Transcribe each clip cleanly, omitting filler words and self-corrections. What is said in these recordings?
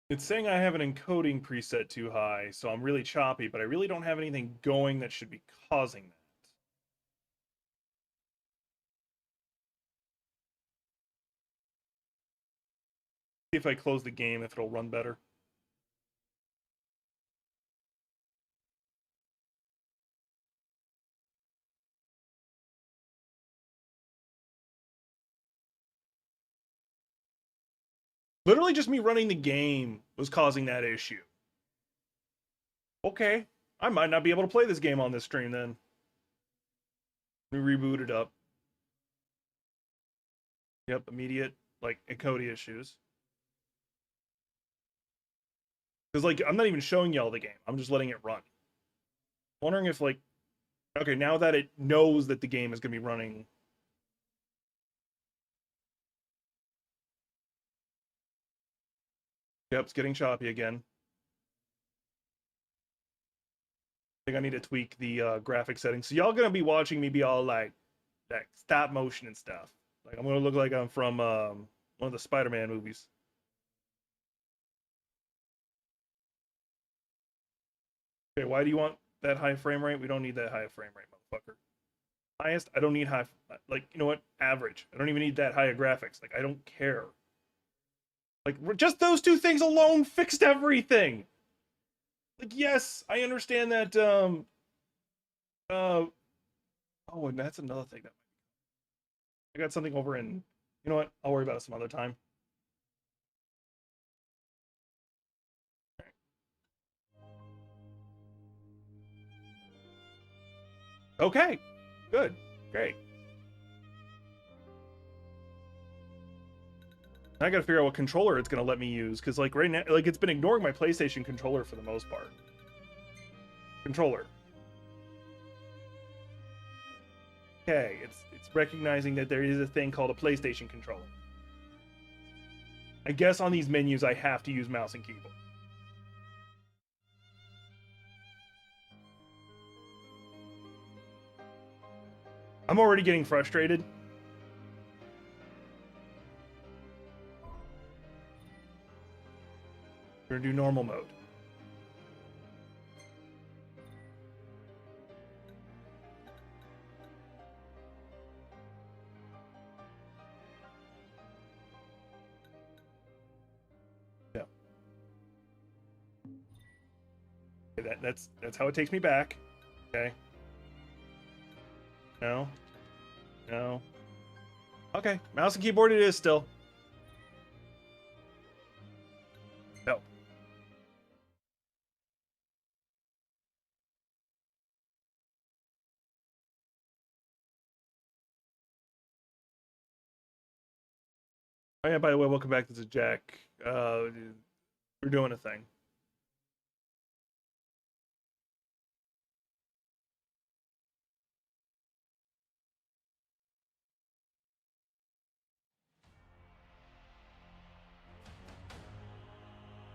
It's saying I have an encoding preset too high, so I'm really choppy, but I really don't have anything going that should be causing that. See if I close the game, if it'll run better. Literally just me running the game was causing that issue. Okay, I might not be able to play this game on this stream then. Let me reboot it up. Yep, immediate, like, encoding issues. Because, like, I'm not even showing y'all the game. I'm just letting it run. I'm wondering if, like, okay, now that it knows that the game is going to be running. Yep, it's getting choppy again. I think I need to tweak the graphic settings. So y'all gonna be watching me be all like stop motion and stuff. Like I'm gonna look like I'm from one of the Spider-Man movies. Okay, why do you want that high frame rate? We don't need that high frame rate, motherfucker. Highest, I don't need high. Like, you know what? Average. I don't even need that high of graphics. Like, I don't care. Like, just those two things alone fixed everything. Like, yes, I understand that. Oh, and that's another thing that I got something over in. You know what? I'll worry about it some other time. Okay, good, great. I gotta figure out what controller it's gonna let me use, because like right now, like it's been ignoring my PlayStation controller for the most part. Controller. Okay, it's recognizing that there is a thing called a PlayStation controller. I guess on these menus I have to use mouse and keyboard. I'm already getting frustrated. We're gonna do normal mode. Yeah. Okay, that's how it takes me back. Okay. No. No. Okay, mouse and keyboard it is still. No. Oh yeah, by the way, welcome back. This is Jack. We're doing a thing.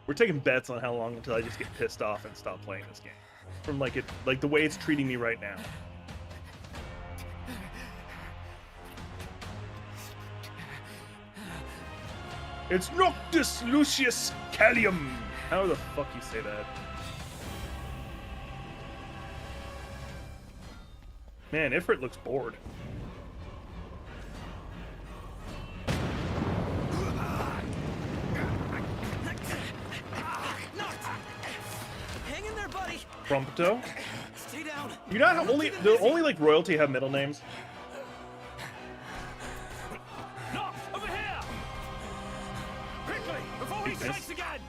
We're taking bets on how long until I just get pissed off and stop playing this game. From like the way it's treating me right now. It's Noctis Lucius Callium. How the fuck you say that? Man, Ifrit looks bored. Prompto? Stay down. You're not only the only like royalty have middle names. No, over here! Quickly, before he strikes again!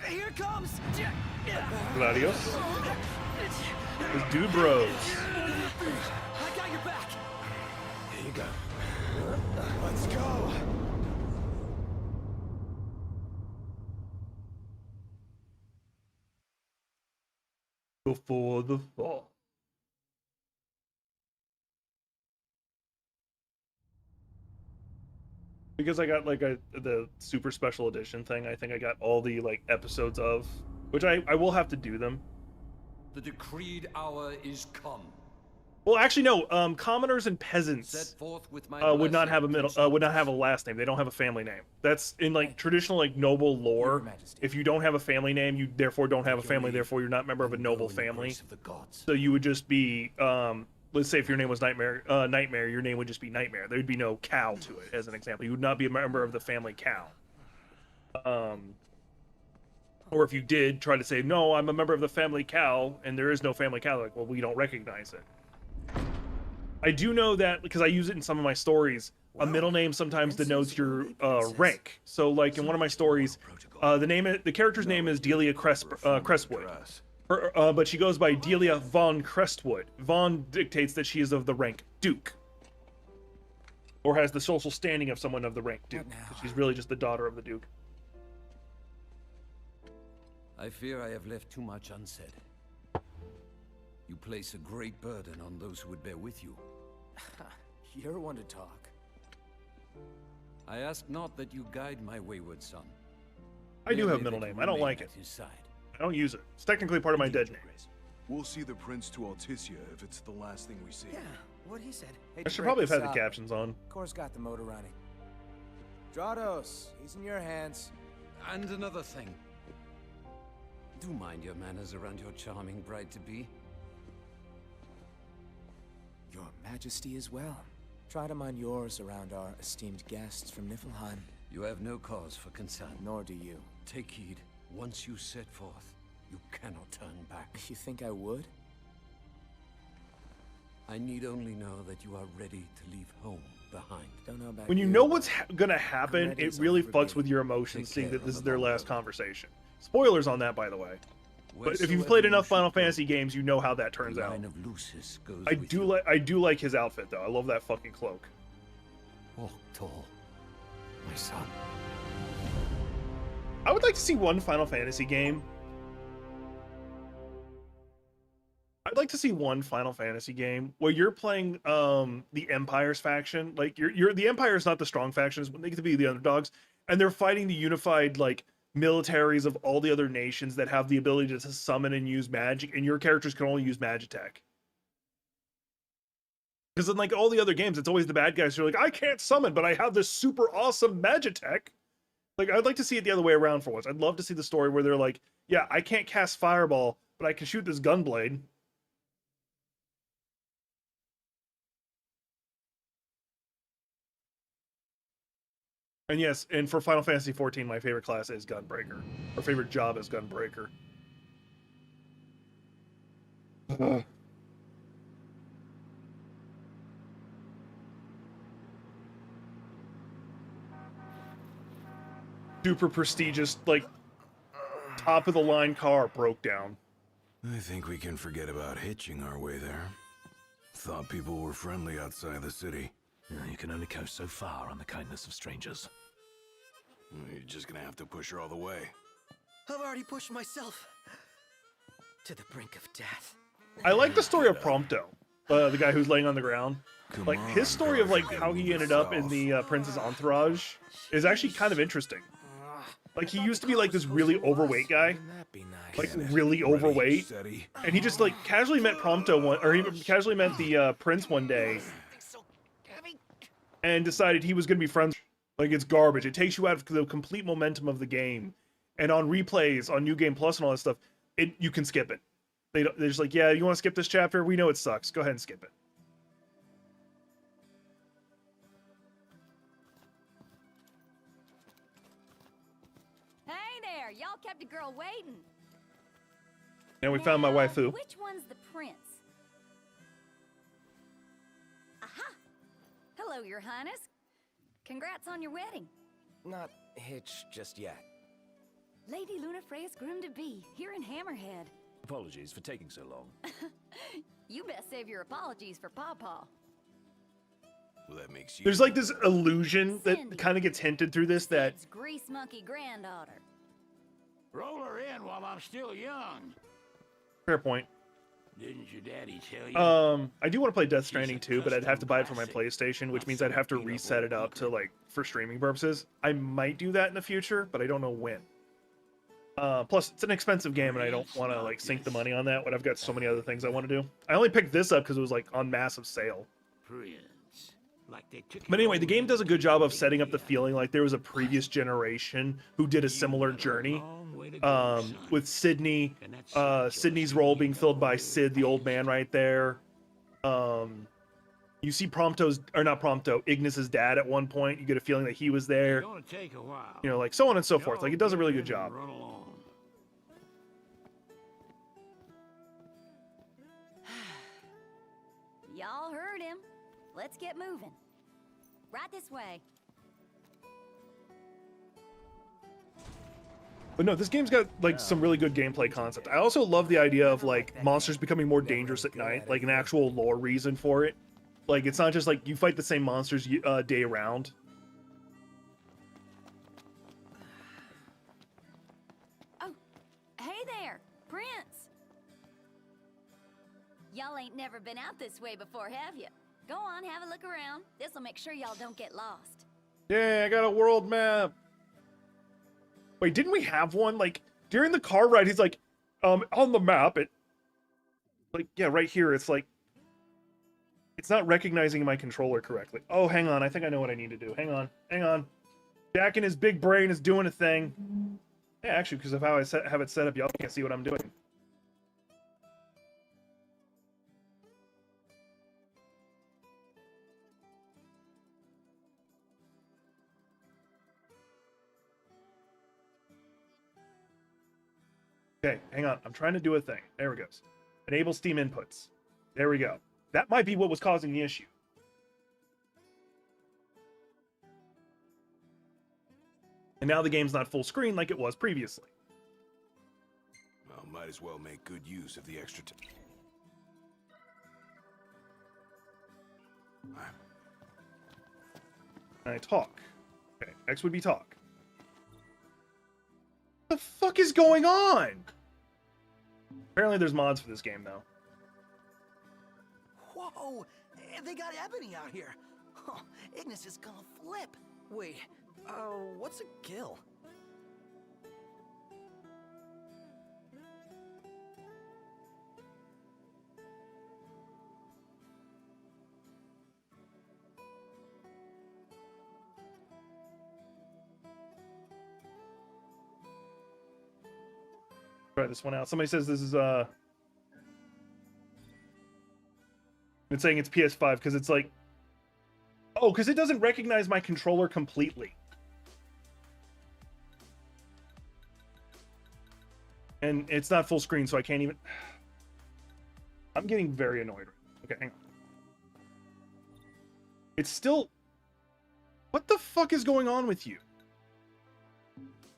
Here comes! Gladios. Let's do bros. I got your back. Here you go. Let's go. Before the fall. Because I got like the super special edition thing, I think I got all the like episodes of, which I will have to do them. The decreed hour is come. Well, actually, no. Commoners and Set peasants forth with my would not have a blessing, would not have a last name. They don't have a family name. That's in like traditional like noble Your lore. Majesty. If you don't have a family name, you therefore don't have a Your family. leave. Therefore, you're not a member of a And noble go in the family. grace of the gods. So you would just be let's say if your name was Nightmare, Nightmare, your name would just be Nightmare. There would be no cow to it, as an example. You would not be a member of the family cow. Or if you did try to say, no, I'm a member of the family cow, and there is no family cow, like, well, we don't recognize it. I do know that, because I use it in some of my stories, a middle name sometimes denotes your rank. So, like, in one of my stories, the character's name is Delia Crestwood. But she goes by Delia von Crestwood. Von dictates that she is of the rank Duke. Or has the social standing of someone of the rank Duke. She's really just the daughter of the Duke. I fear I have left too much unsaid. You place a great burden on those who would bear with you. You're one to talk. I ask not that you guide my wayward son. I do have a Merely middle that name. you I don't remain like it. at his side. I don't use it. It's technically part of my dead name. We'll see the prince to Alticia if it's the last thing we see. Yeah, what he said. I should probably have had the captions on. Course got the motor running. Drados, he's in your hands. And another thing. Do mind your manners around your charming bride-to-be. Your Majesty as well. Try to mind yours around our esteemed guests from Niflheim. You have no cause for concern. Nor do you. Take heed. Once you set forth, you cannot turn back. You think I would? I need only know that you are ready to leave home behind. Don't know about When you know what's gonna happen, ready it as really I'll ever fucks be. with your emotions Take seeing care that this of is the their long last road. conversation. Spoilers on that, by the way. But if you've Wheresoever played you enough should Final go, Fantasy games, you know how that turns the out. line of Lucis goes I with do you. like his outfit though. I love that fucking cloak. Walk tall, my son. I would like to see one Final Fantasy game. I'd like to see one Final Fantasy game where you're playing the Empire's faction. Like you're the Empire is not the strong factions, but they get to be the underdogs, and they're fighting the unified like militaries of all the other nations that have the ability to summon and use magic, and your characters can only use Magitech. Because in like all the other games, it's always the bad guys who are like, I can't summon, but I have this super awesome Magitech. Like, I'd like to see it the other way around for once. I'd love to see the story where they're like, yeah, I can't cast Fireball, but I can shoot this Gunblade. And yes, and for Final Fantasy XIV, my favorite class is Gunbreaker. Our favorite job is Gunbreaker. Super prestigious, like, top of the line car broke down. I think we can forget about hitching our way there. Thought people were friendly outside the city. You can only go so far on the kindness of strangers. You're just gonna have to push her all the way. I've already pushed myself to the brink of death. I like the story of Prompto, the guy who's laying on the ground. Come Like, on, his story of, like, Garfield, how he move ended up in yourself. the Prince's entourage is actually kind of interesting. Like, he used to be, like, this really overweight guy. Wouldn't that be nice? Like, Can it? really Ready, overweight. steady. And he just, like, casually met Prompto or he casually met the Prince one day and decided he was going to be friends. Like, it's garbage. It takes you out of the complete momentum of the game. And on replays, on New Game Plus and all that stuff, you can skip it. They're just like, yeah, you want to skip this chapter? We know it sucks. Go ahead and skip it. Hey there, y'all kept a girl waiting. And we found my Now, waifu. Which one's the prince? Aha! Hello, your highness. Congrats on your wedding. Not hitched just yet. Lady Lunafreya's groom-to-be, here in Hammerhead. Apologies for taking so long. You best save your apologies for Pawpaw. Well, that makes you. There's like this illusion that Cindy. kind of gets hinted through this that It's Grease Monkey granddaughter. Roll her in while I'm still young. fair point. Didn't your daddy tell you? I do want to play Death Stranding too, but I'd have to buy it for my PlayStation, which means I'd have to reset it up to like for streaming purposes. I might do that in the future, but I don't know when. Plus, it's an expensive game, and I don't want to like sink the money on that when I've got so many other things I want to do. I only picked this up because it was like on massive sale. Prince. Like they took But your anyway, the old game does a good job of setting up the idea. feeling like there was a previous generation who did a similar got a journey. long way to go, son. With Sydney, And that's your Sydney's city role being in the filled by whole Sid, the old man, right there. You see Prompto's, or not Prompto, Ignis's dad at one point. You get a feeling that he was It's there. gonna take a while. You know, like so on and so forth. Y'all Like it does a really get good in and job. run along. Y'all heard him. Let's get moving. Right this way. But no, this game's got like some really good gameplay concept. I also love the idea of like monsters becoming more dangerous at night, like an actual lore reason for it. Like it's not just like you fight the same monsters day round. Oh, hey there, Prince. Y'all ain't never been out this way before, have you? Go on, have a look around. This'll make sure y'all don't get lost. Yeah, I got a world map. Wait, didn't we have one? Like during the car ride, he's like, on the map, it like yeah, right here, it's like it's not recognizing my controller correctly. Oh, hang on, I think I know what I need to do. Hang on. Jack and his big brain is doing a thing. Yeah, actually, because of how I have it set up, y'all can't see what I'm doing. Okay, hang on. I'm trying to do a thing. There we go. Enable Steam inputs. There we go. That might be what was causing the issue. And now the game's not full screen like it was previously. Well, might as well make good use of the extra time. And I talk. Okay, X would be talk. What the fuck is going on? Apparently there's mods for this game, though. Whoa! They got Ebony out here. Huh, Ignis is gonna flip. Wait, what's a kill? Try this one out. Somebody says this is it's saying it's PS5 because it's like, oh, because it doesn't recognize my controller completely. And it's not full screen, so I can't even. I'm getting very annoyed. Okay, hang on. It's still. What the fuck is going on with you?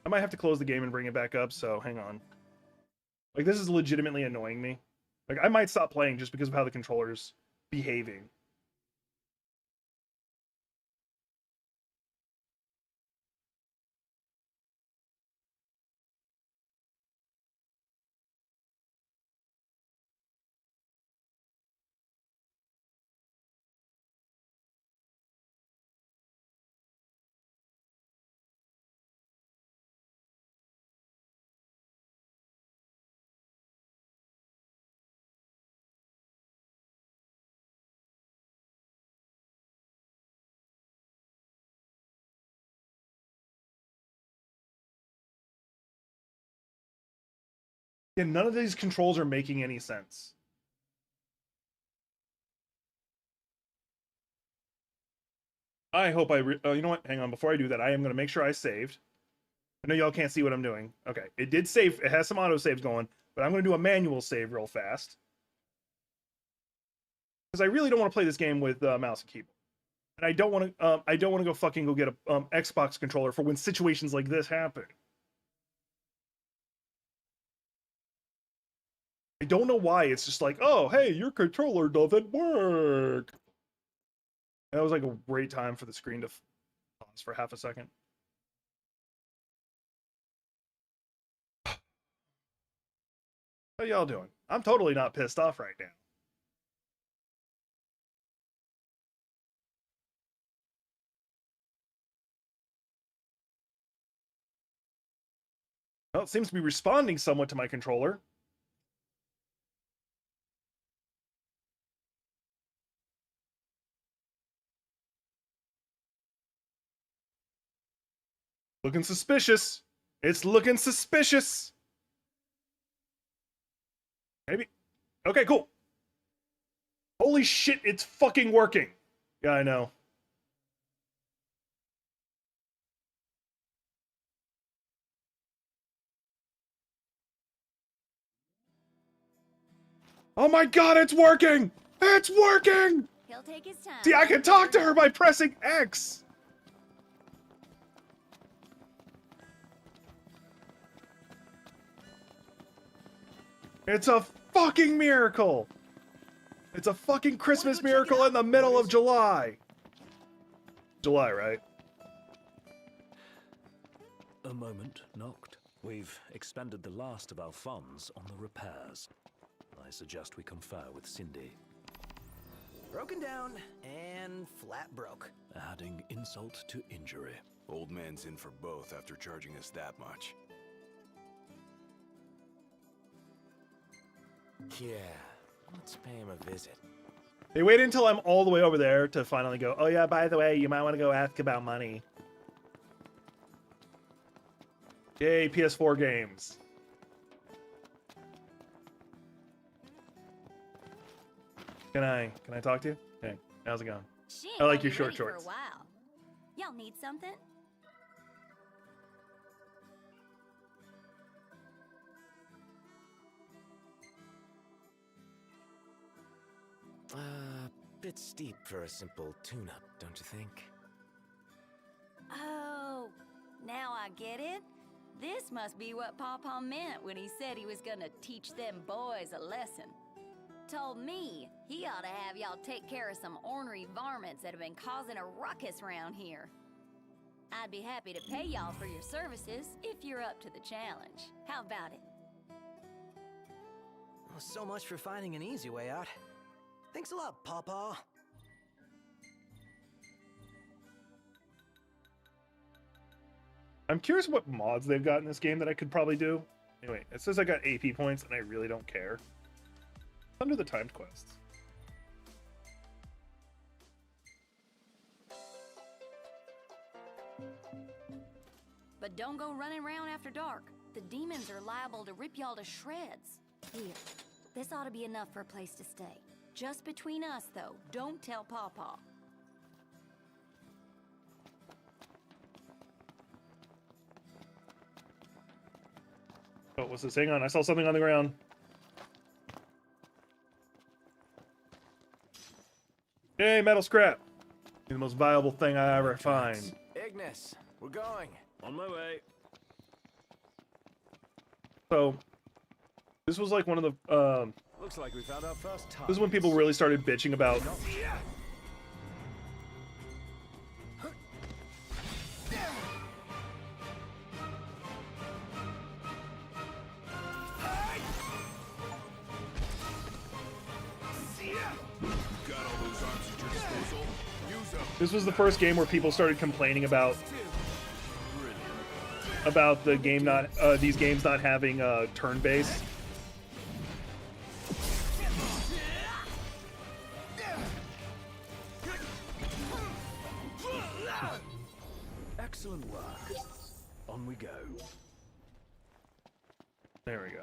I might have to close the game and bring it back up, so hang on. Like, this is legitimately annoying me. Like, I might stop playing just because of how the controller's behaving. Yeah, none of these controls are making any sense. I hope you know what? Hang on. Before I do that, I am going to make sure I saved. I know y'all can't see what I'm doing. Okay, it did save. It has some auto saves going, but I'm going to do a manual save real fast. Because I really don't want to play this game with mouse and keyboard. And I don't want to. I don't want to go fucking go get a Xbox controller for when situations like this happen. I don't know why. It's just like, oh, hey, your controller doesn't work. That was like a great time for the screen to pause for half a second. How y'all doing? I'm totally not pissed off right now. Well, it seems to be responding somewhat to my controller. Looking suspicious. It's looking suspicious. Maybe. Okay, cool. Holy shit, it's fucking working. Yeah, I know. Oh my god, it's working! It's working! He'll take his time. See, I can talk to her by pressing X. It's a fucking miracle. It's a fucking Christmas miracle in the middle of July. July, right? A moment, Noct. We've expended the last of our funds on the repairs. I suggest we confer with Cindy. Broken down and flat broke. Adding insult to injury. Old man's in for both after charging us that much. Yeah, let's pay him a visit. They waited until I'm all the way over there to finally go, oh yeah, by the way, you might want to go ask about money. Yay, PS4 games. Can I talk to you? Okay, how's it going? She ain't I like gonna your be short ready for shorts. a while. Y'all need something? Bit steep for a simple tune-up, don't you think? Oh, now I get it. This must be what Pawpaw meant when he said he was gonna teach them boys a lesson. Told me he ought to have y'all take care of some ornery varmints that have been causing a ruckus around here. I'd be happy to pay y'all for your services if you're up to the challenge. How about it? Well, so much for finding an easy way out. Thanks a lot, Pawpaw. I'm curious what mods they've got in this game that I could probably do. Anyway, it says I got AP points and I really don't care. Under the timed quests. But don't go running around after dark. The demons are liable to rip y'all to shreds. Here, this ought to be enough for a place to stay. Just between us, though. Don't tell Pawpaw. Oh, what's this? Hang on, I saw something on the ground. Yay, metal scrap. The most valuable thing I ever find. Ignis, we're going. On my way. So, this was like one of the, Looks like we found our first time. this is when people really started bitching about This was the first game where people started complaining about the game not these games not having turn based. Excellent work. On we go. There we go.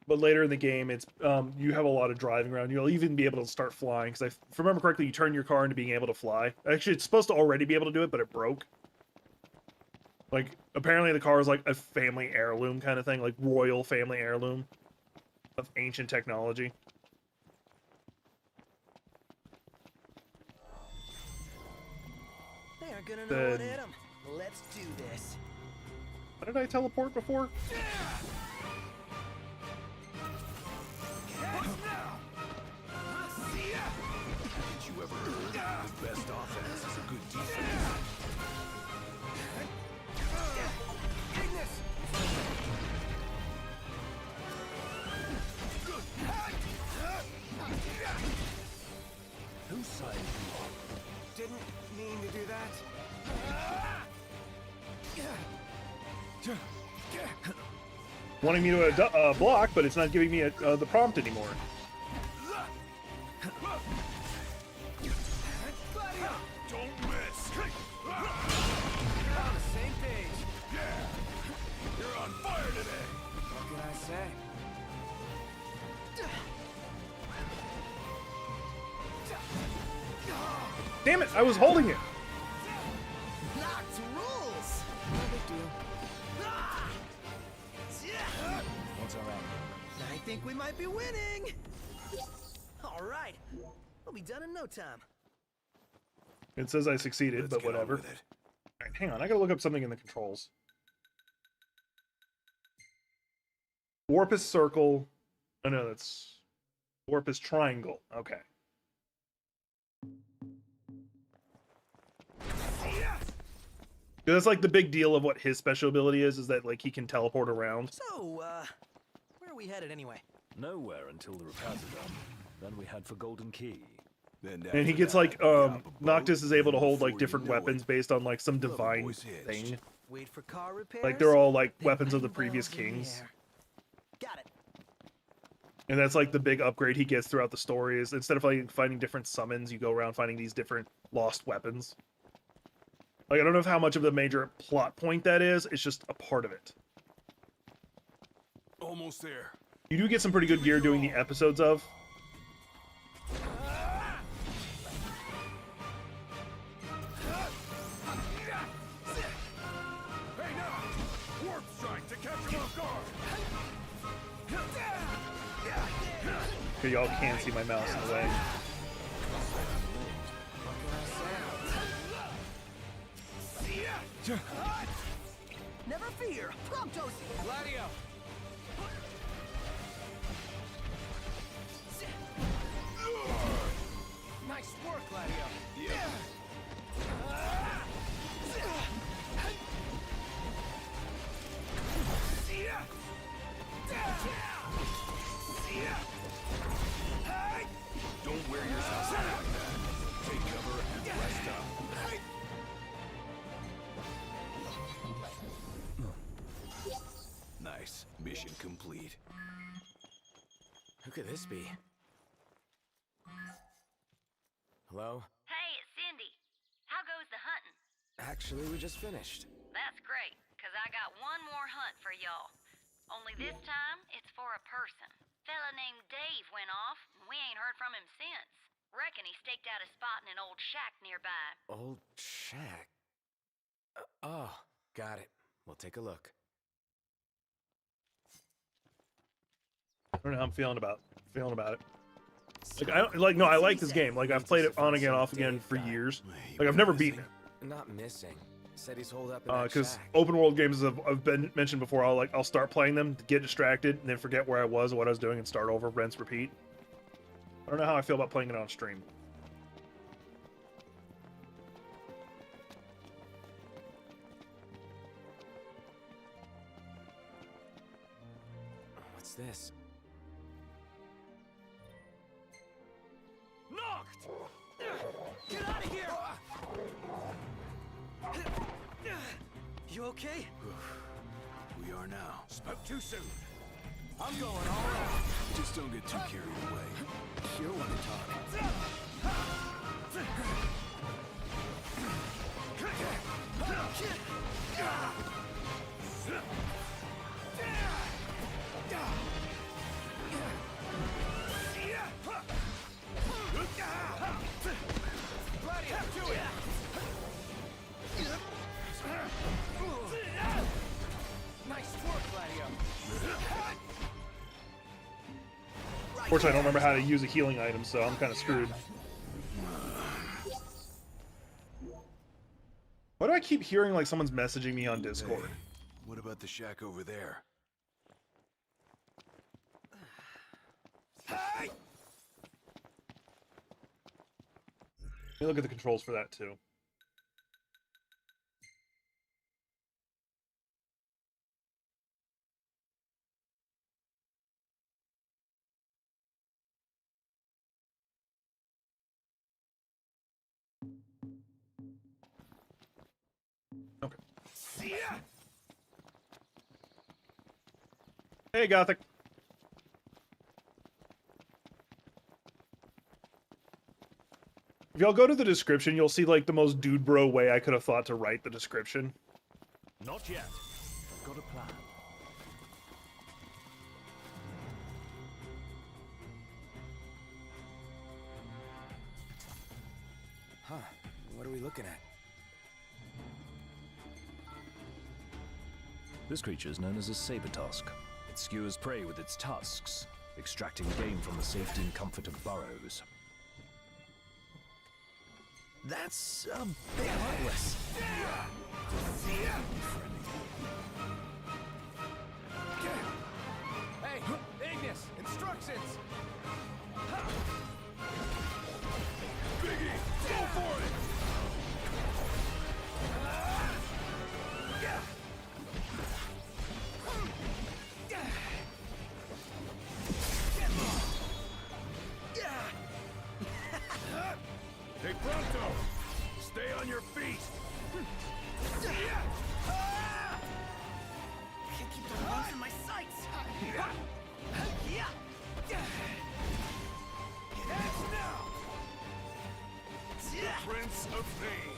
But later in the game, it's you have a lot of driving around. You'll even be able to start flying. Because if I remember correctly, you turn your car into being able to fly. Actually, it's supposed to already be able to do it, but it broke. Like, apparently the car is like a family heirloom kind of thing. Like, royal family heirloom of ancient technology. They aren't gonna know what hit them. Let's do this. How did I teleport before? Did you ever heard the best offense is a good defense? Wanting me to block, but it's not giving me the prompt anymore. Don't miss. We're on the same page. Yeah. You're on fire today. What can I say? Damn it! I was holding it. Knocked rules. No big deal. That's all right. I think we might be winning. All right, we'll be done in no time. It says I succeeded, Let's but get on whatever. with it. Alright, hang on, I gotta look up something in the controls. Warp is circle. Oh no, that's warp is triangle. Okay. That's like the big deal of what his special ability is that like he can teleport around. So, where are we headed anyway? Nowhere until the repairs are done. Then we head for Golden Key. Then And he after gets that, like we hop a boat, Noctis is able to hold before like you different know weapons it, based on like some the divine boy's hitched. thing. Wait for car repairs. Like they're all like then weapons of the ring previous bells in the kings. air. Got it. And that's like the big upgrade he gets throughout the story is instead of like finding different summons, you go around finding these different lost weapons. Like I don't know how much of the major plot point that is, it's just a part of it. Almost there. You do get some pretty good gear doing the episodes of. Hey now! Warp strike to catch him off guard. Okay, y'all can't see my mouse in the way. Never fear. Promptos. Gladio! Nice work, Gladio. Don't wear yourself out like that. Take cover and rest up. Nice. Mission complete. Who could this be? Hello? Hey, it's Cindy. How goes the hunting? Actually, we just finished. That's great, 'cause I got one more hunt for y'all. Only this time, it's for a person. Fella named Dave went off, and we ain't heard from him since. Reckon he staked out a spot in an old shack nearby. Old shack. Oh, got it. We'll take a look. I don't know how I'm feeling about it. Like I like no, I like this game. Like I've played it on again, off again for years. Like I've never beaten it. Not missing. Said he's holed up in that Because shack. open world games I've been mentioned before. I'll start playing them, get distracted, and then forget where I was, what I was doing, and start over, rinse, repeat. I don't know how I feel about playing it on stream. What's this? Knocked. Get out of here. You okay? We are now. Spoke too soon. I'm going all out. Just don't get too carried away. You're one to talk. Nice work, Gladio. Unfortunately, I don't remember how to use a healing item, so I'm kind of screwed. Why do I keep hearing like someone's messaging me on Discord? Hey, what about the shack over there? Let me look at the controls for that too. Okay. Hey, Gothic. If y'all go to the description, you'll see like the most dude bro way I could have thought to write the description. Not yet. I've got a plan. Huh. What are we looking at? This creature is known as a saber tusk. It skewers prey with its tusks, extracting game from the safety and comfort of burrows. That's a bit heartless. Hey, Ignis! Instructions! Hey, Pronto! Stay on your feet! Can't keep the wings in my sights. Prince of Pain!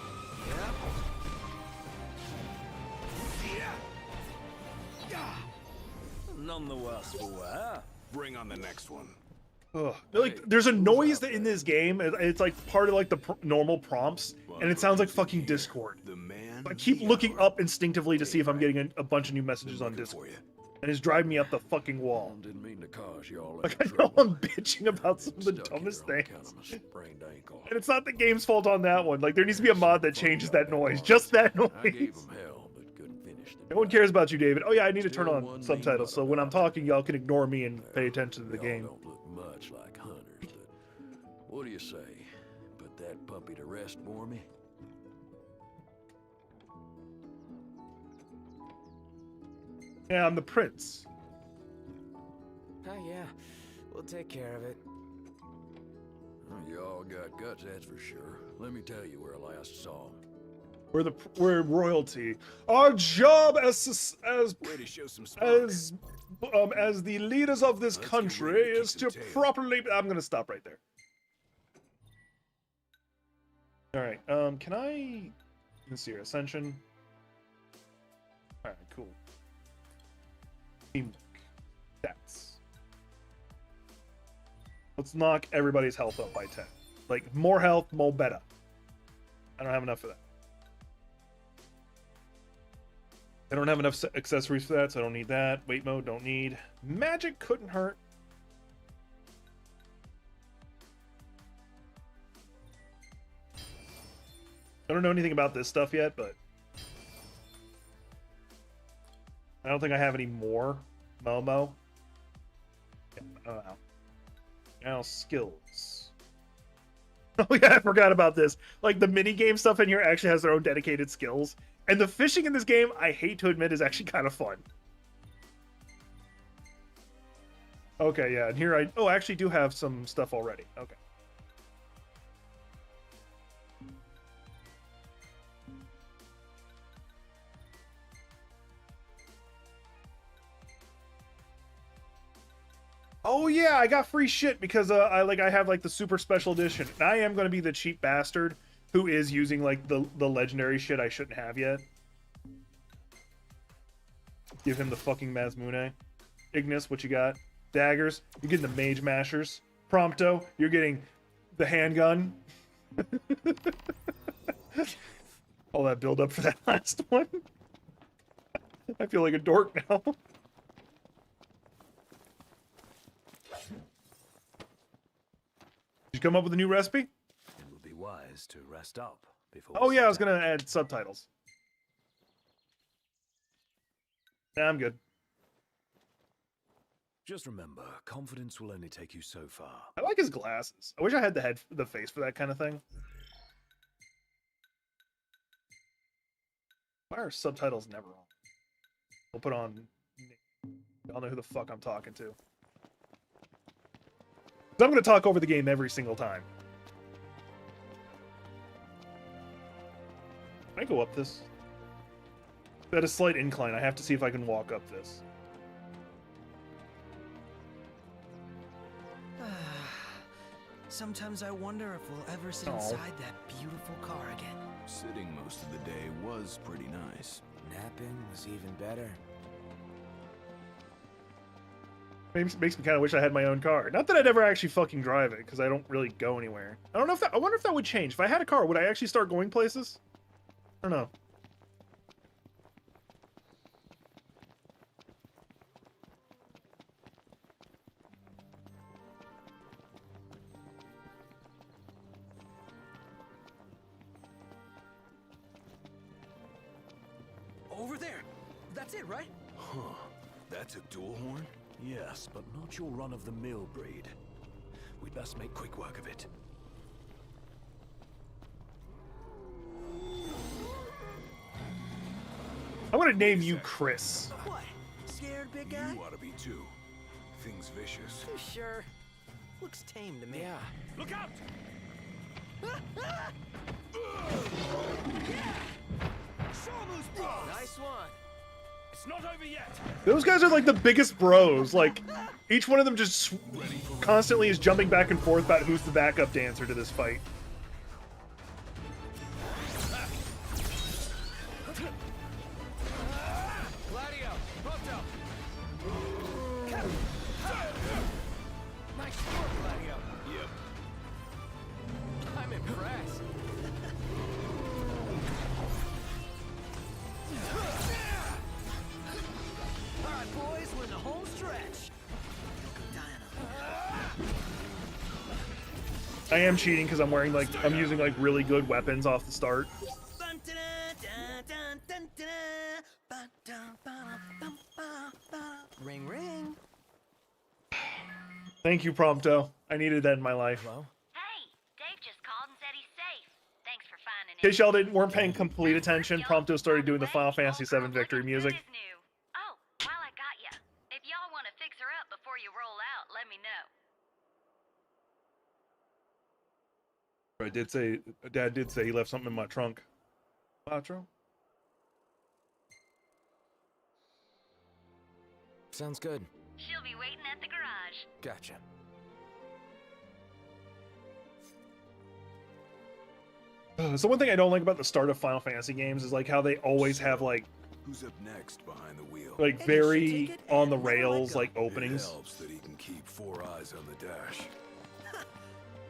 None the worse for wear. Bring on the next one. Ugh. Like, there's a noise that in this game. It's like part of like the normal prompts, and it sounds like fucking Discord. The man. I keep looking up instinctively to see if I'm getting a bunch of new messages on Looking Discord, for you. and it's driving me up the fucking wall. Didn't mean to cause you all Like, that I know trouble. I'm bitching about some of the Stuck dumbest here on account things, of my sprained ankle. and it's not the game's fault on that one. Like, there needs to be a mod that changes that noise, just that noise. I gave him hell, but couldn't finish the No one job. cares about you, David. Oh yeah, I need to turn Still on one subtitles, mean so when I'm about it. talking, y'all can ignore me and pay attention to the Y'all game. don't look much like hunters, but what do you say? Put that puppy to rest for me? Yeah, I'm the prince. Oh, yeah. We'll take care of it. Well, you all got guts, that's for sure. Let me tell you where I last saw him. We're royalty. Our job Way to show some spark. as the leaders of this Let's get country ready to kick is some to tail. properly. I'm gonna stop right there. All right. Can I? Let's see here. Ascension. All right. Cool. Teamwork. Stats. Let's knock everybody's health up by 10. Like, more health, more better. I don't have enough for that. I don't have enough accessories for that, so I don't need that. Wait mode, don't need. Magic couldn't hurt. I don't know anything about this stuff yet, but I don't think I have any more Momo. Yeah, I don't know. Now skills. Oh yeah, I forgot about this. Like, the mini game stuff in here actually has their own dedicated skills. And the fishing in this game, I hate to admit, is actually kind of fun. Okay, yeah, and here I actually do have some stuff already. Okay. Oh yeah, I got free shit because I have like the super special edition. And I am going to be the cheap bastard who is using like the legendary shit I shouldn't have yet. Give him the fucking Mazmune. Ignis, what you got? Daggers, you're getting the Mage Mashers. Prompto, you're getting the handgun. All that build up for that last one. I feel like a dork now. Did you come up with a new recipe? It would be wise to rest up before. Oh we yeah, I sit was down. gonna add subtitles. Nah, I'm good. Just remember, confidence will only take you so far. I like his glasses. I wish I had the face for that kind of thing. Why are subtitles never on? We'll put on. Y'all know who the fuck I'm talking to. 'Cause I'm gonna talk over the game every single time. Can I go up this? At a slight incline. I have to see if I can walk up this. Sometimes I wonder if we'll ever sit Aw. inside that beautiful car again. Sitting most of the day was pretty nice. Napping was even better. Makes me kind of wish I had my own car. Not that I'd ever actually fucking drive it, because I don't really go anywhere. I don't know if that. I wonder if that would change. If I had a car, would I actually start going places? I don't know. Over there. That's it, right? Huh. That's a dual horn? Yes, but not your run-of-the-mill breed. We'd best make quick work of it. I'm gonna name you Chris. What? Scared, big guy? You ought to be too. Thing's vicious. You sure? Looks tame to me. Yeah. Look out! Nice one. It's not over yet. Those guys are like the biggest bros. Like, each one of them just constantly is jumping back and forth about who's the backup dancer to this fight. Gladio, Proto. Nice work, Gladio. Yep. I'm impressed. All right, boys, we're in the home stretch. I am cheating because I'm wearing like I'm using like really good weapons off the start. Ring, ring. Thank you, Prompto. I needed that in my life. Hello? Hey, Dave just called and said he's safe. Thanks for finding In case y'all weren't paying complete attention, Prompto started doing the Final Fantasy VII victory music. Oh, while I got ya, if y'all want to fix her up before you roll out, let me know. Dad did say he left something in my trunk. Patro? Sounds good. She'll be waiting at the garage. Gotcha. So one thing I don't like about the start of Final Fantasy games is like how they always have like Who's up next behind the wheel? like Hey, you should very take it on the and let her rails go. like It openings. helps that he can keep 4 eyes on the dash.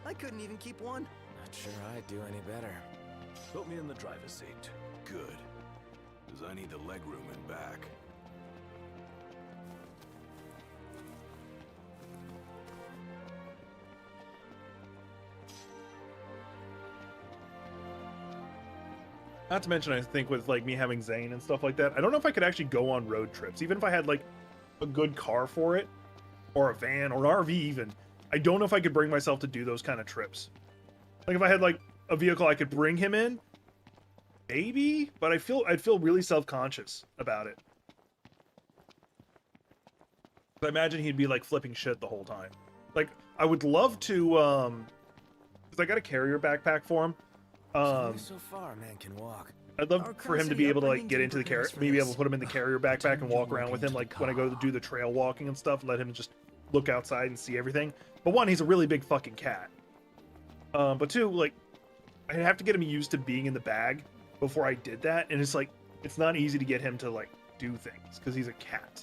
I couldn't even keep one. Not sure I'd do any better. Put me in the driver's seat. Good. Because I need the legroom in back. Not to mention, I think with like me having Zane and stuff like that, I don't know if I could actually go on road trips, even if I had like a good car for it, or a van, or an RV even. I don't know if I could bring myself to do those kind of trips. Like if I had like a vehicle I could bring him in, maybe, but I'd feel really self-conscious about it. I imagine he'd be like flipping shit the whole time. Like I would love to, because I got a carrier backpack for him. Only so far a man can walk. I'd love Our for him to custody be able to like upbringing get didn't into the prepare carrier, us for maybe able this. to put him in the carrier backpack and walk around with him, like when I go to do the trail walking and stuff, and let him just look outside and see everything. But one, he's a really big fucking cat. But two, like I'd have to get him used to being in the bag before I did that, and it's like it's not easy to get him to like do things because he's a cat.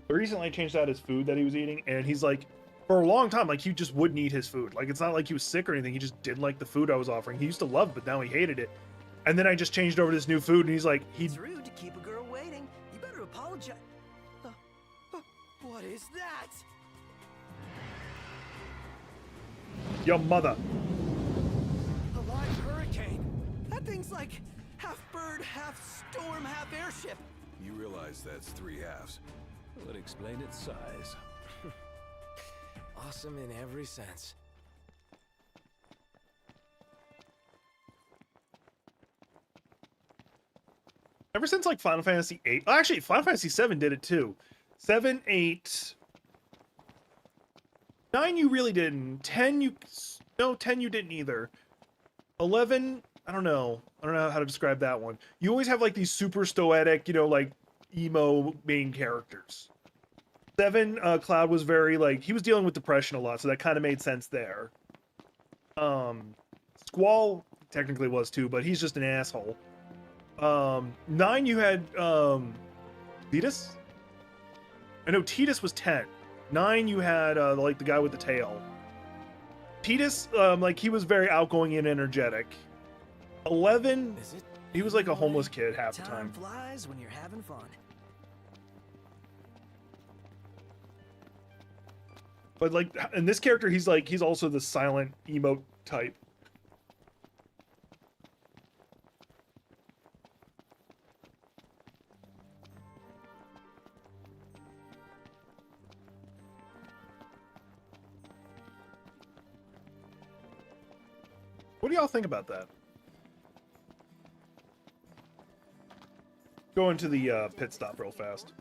But recently I changed out his food that he was eating, and he's like, for a long time, like he just wouldn't eat his food. Like it's not like he was sick or anything. He just didn't like the food I was offering. He used to love it, but now he hated it. And then I just changed over to this new food, and he's like, It's rude to keep a girl waiting. You better apologize. What is that? your mother. A live hurricane. That thing's like half bird, half storm, half airship. You realize that's 3 halves. Would explain its size. Awesome in every sense. Ever since like Final Fantasy 8, actually Final Fantasy 7 did it too. 7, 8, 9 you really didn't. 10 you no, 10 you didn't either. 11, I don't know how to describe that one. You always have like these super stoic, like emo main characters. 7, Cloud was very like he was dealing with depression a lot, so that kind of made sense there. Squall technically was too, but he's just an asshole. 9, you had Titus. I know Titus was 10. 9, you had like the guy with the tail. Titus, like he was very outgoing and energetic. 11, he was like a homeless kid half the time. Flies when you're having fun. But like in this character, he's also the silent emo type. What do y'all think about that? Go into the pit stop real fast.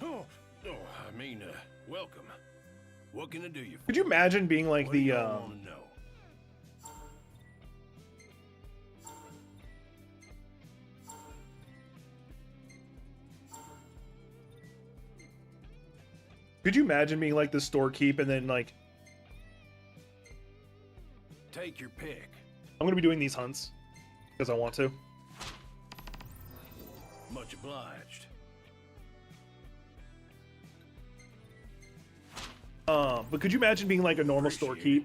I mean, welcome. What can I do you for? Could you imagine being like What do the you wanna know? Could you imagine being like the storekeep and then like Take your pick. I'm gonna be doing these hunts because I want to. Much obliged. But could you imagine being like a normal Appreciate storekeep?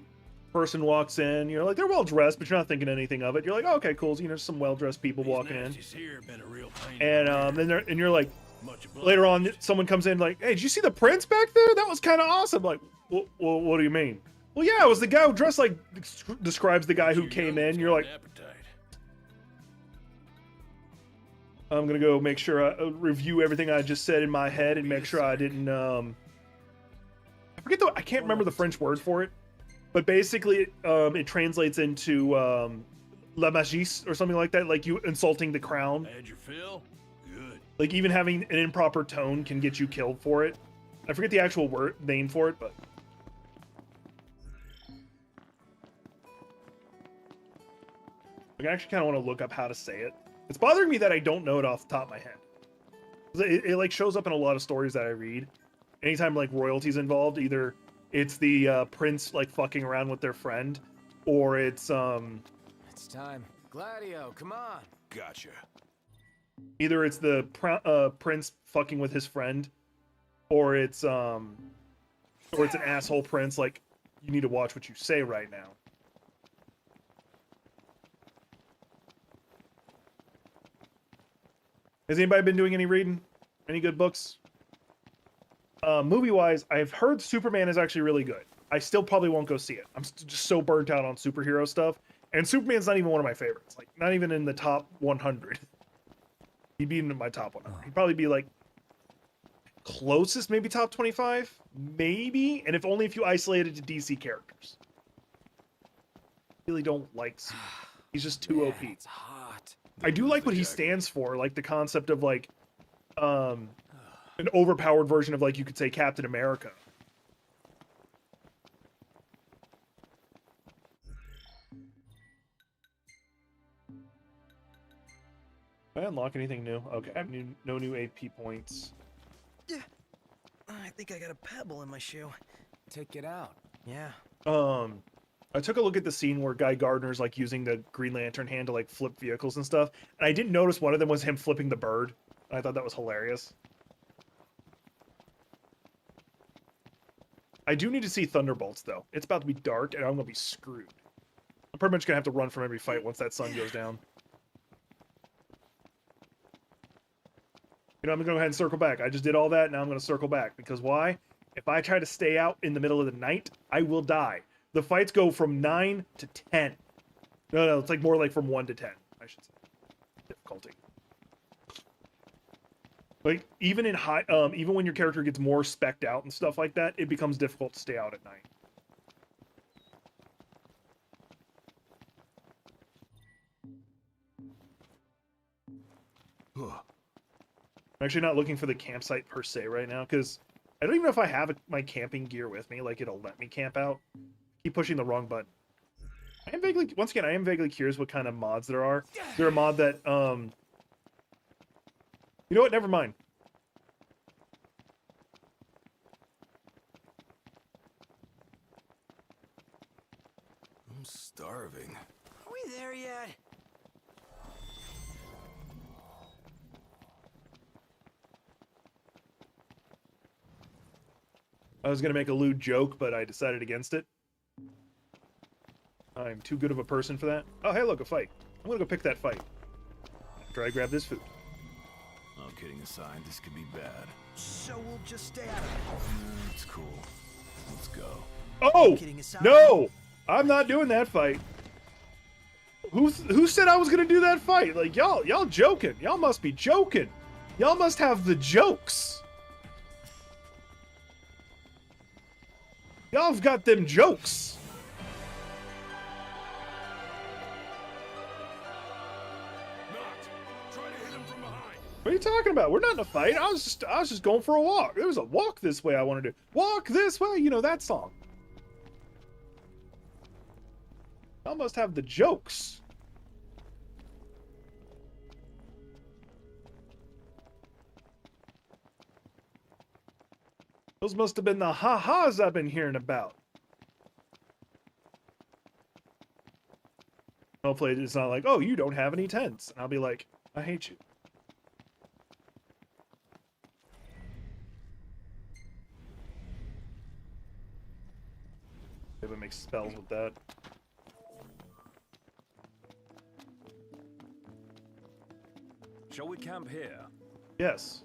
Person walks in, you're like they're well dressed, but you're not thinking anything of it. You're like, oh, okay, cool. You know, some well dressed people These walking in, nasties here have been a real pain in the and rear. then you're like, Much obliged. later on, someone comes in like, hey, did you see the prince back there? That was kind of awesome. Like, well, what do you mean? Well, yeah, it was the guy who dressed like describes the guy who Your came young's in. You're got like, an appetite. I'm gonna go make sure I review everything I just said in my head and make sure I didn't. I forget I can't remember the French word for it, but basically, it translates into la magie or something like that, like you insulting the crown. Had your fill? Good. Like even having an improper tone can get you killed for it. I forget the actual word name for it, but. I actually kind of want to look up how to say it. It's bothering me that I don't know it off the top of my head. It like shows up in a lot of stories that I read. Anytime like royalty's involved, either it's the prince like fucking around with their friend, or it's It's time. Gladio, come on. Gotcha. either it's the prince fucking with his friend, or it's an asshole prince like you need to watch what you say right now. Has anybody been doing any reading? Any good books? Movie-wise, I've heard Superman is actually really good. I still probably won't go see it. I'm just so burnt out on superhero stuff. And Superman's not even one of my favorites. Like, not even in the top 100. He'd be in my top 100. He'd probably be, like, closest, maybe top 25? Maybe? And if only if you isolated to DC characters. Really don't like Superman. He's just too OP. It's hot. I do like what he stands for, like the concept of like an overpowered version of like you could say Captain America. Did I unlock anything new? Okay, I have no new AP points. Yeah. I think I got a pebble in my shoe. Take it out. Yeah. I took a look at the scene where Guy Gardner's like using the Green Lantern hand to like flip vehicles and stuff, and I didn't notice one of them was him flipping the bird. I thought that was hilarious. I do need to see Thunderbolts though. It's about to be dark and I'm gonna be screwed. I'm pretty much gonna have to run from every fight once that sun goes down. You know, I'm gonna go ahead and circle back. I just did all that, now I'm gonna circle back. Because why? If I try to stay out in the middle of the night, I will die. The fights go from 9 to 10. No, it's like more like from 1 to 10, I should say. Difficulty. Like, even in high, even when your character gets more specced out and stuff like that, it becomes difficult to stay out at night. I'm actually not looking for the campsite per se right now, because I don't even know if I have my camping gear with me, like it'll let me camp out. Keep pushing the wrong button. I am vaguely, once again, I am vaguely curious what kind of mods there are. Is there a mod that, you know what? Never mind. I'm starving. Are we there yet? I was gonna make a lewd joke, but I decided against it. I'm too good of a person for that. Oh, hey, look, a fight. I'm gonna go pick that fight. After I grab this food. Oh, kidding aside, this could be bad. So we'll just stay out of it. It's cool. Let's go. Oh! Kidding aside. No! I'm not doing that fight. Who said I was gonna do that fight? Like, y'all joking. Y'all must be joking. Y'all must have the jokes. Y'all have got them jokes. What are you talking about? We're not in a fight. I was just going for a walk. There was a walk this way I wanted to do. Walk this way, you know that song. Y'all must have the jokes. Those must have been the ha-has I've been hearing about. Hopefully it's not like, oh, you don't have any tents. And I'll be like, I hate you. Maybe make spells with that. Shall we camp here? Yes.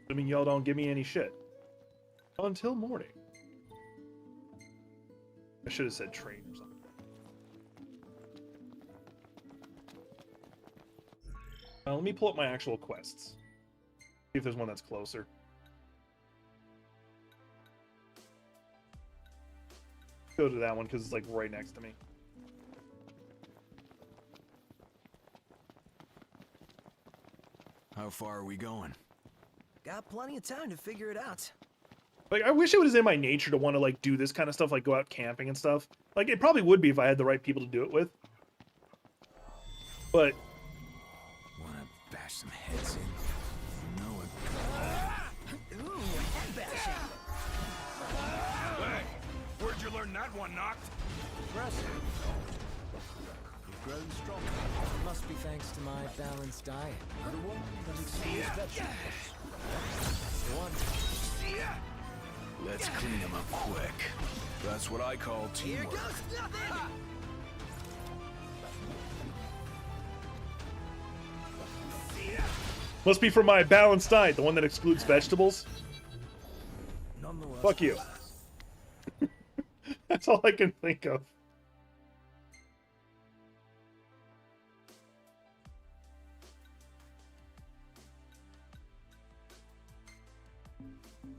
Assuming y'all don't give me any shit. Until morning. I should have said train or something. Let me pull up my actual quests. See if there's one that's closer. Go to that one because it's like right next to me. How far are we going? Got plenty of time to figure it out. Like, I wish it was in my nature to want to, like, do this kind of stuff, like, go out camping and stuff. Like, it probably would be if I had the right people to do it with. But... Wanna bash some heads in? You know it. Ooh, head bashing. Hey! Where'd you learn that one, Noct? Impressive. You've grown stronger. Must be thanks to my balanced diet. The one that exceeds vegetables. Go on. Let's clean him up quick. That's what I call Here teamwork. goes nothing! Must be for my balanced diet, the one that excludes vegetables. None the worse. Fuck you. That's all I can think of.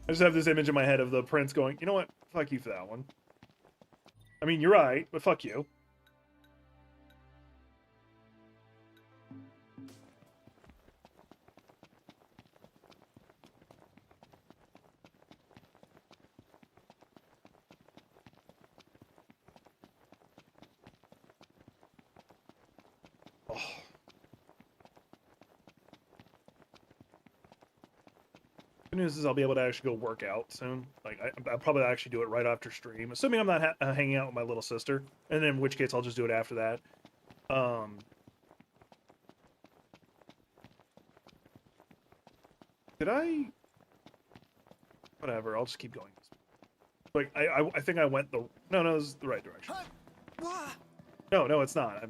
I just have this image in my head of the prince going, you know what? Fuck you for that one. I mean, you're right, but fuck you. Oh. Good news is I'll be able to actually go work out soon. Like, I'll probably actually do it right after stream, assuming I'm not hanging out with my little sister, and in which case I'll just do it after that. Did I? Whatever. I'll just keep going. Like, I think I went the. No, this is the right direction. No, it's not.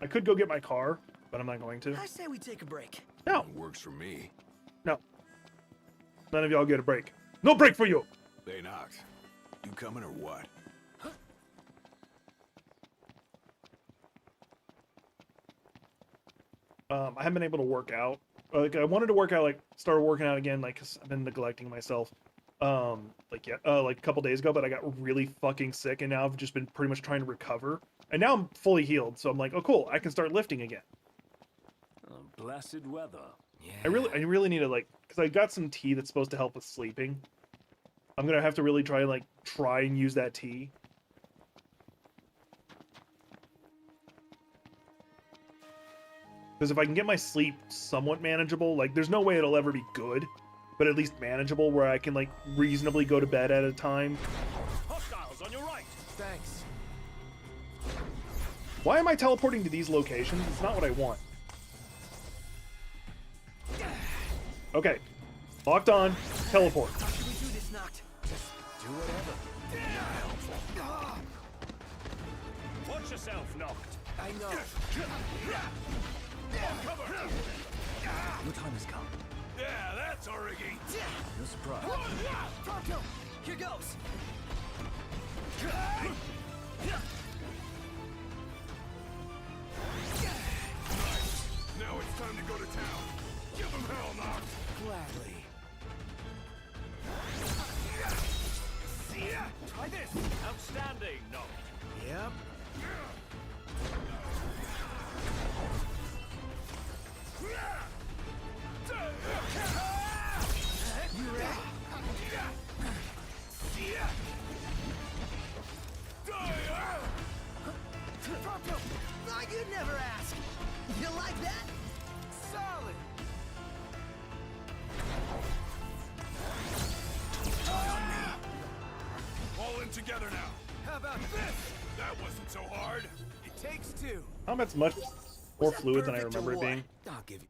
I could go get my car, but I'm not going to. I say we take a break. No, Works for me. no. None of y'all get a break. No break for you. They knocked. You coming or what? I haven't been able to work out. Like, I wanted to work out, like, started working out again, like, cause I've been neglecting myself. Like a couple days ago, but I got really fucking sick, and now I've just been pretty much trying to recover. And now I'm fully healed, so I'm like, oh cool, I can start lifting again. Oh, blessed weather. Yeah. I really need to, like, because I got some tea that's supposed to help with sleeping. I'm gonna have to really try and use that tea. Because if I can get my sleep somewhat manageable, like there's no way it'll ever be good, but at least manageable where I can like reasonably go to bed at a time. Hostiles on your right. Thanks. Why am I teleporting to these locations? It's not what I want. Okay. Locked on. Teleport. How should we do this, Noct? Do whatever. Watch yourself, Knocked. I know. Your time has come. Yeah, that's Origi. No surprise. Pronto! Here goes! Now it's time to go to town. Give him hell, Noct. Gladly. Try this! Outstanding, Knocked. Yep. Pronto! Thought you'd never ask! You like that? Solid! All in together now. How about this? That wasn't so hard. It takes two. Combat's much more fluid than I perfect or remember it what? being. I'll give you.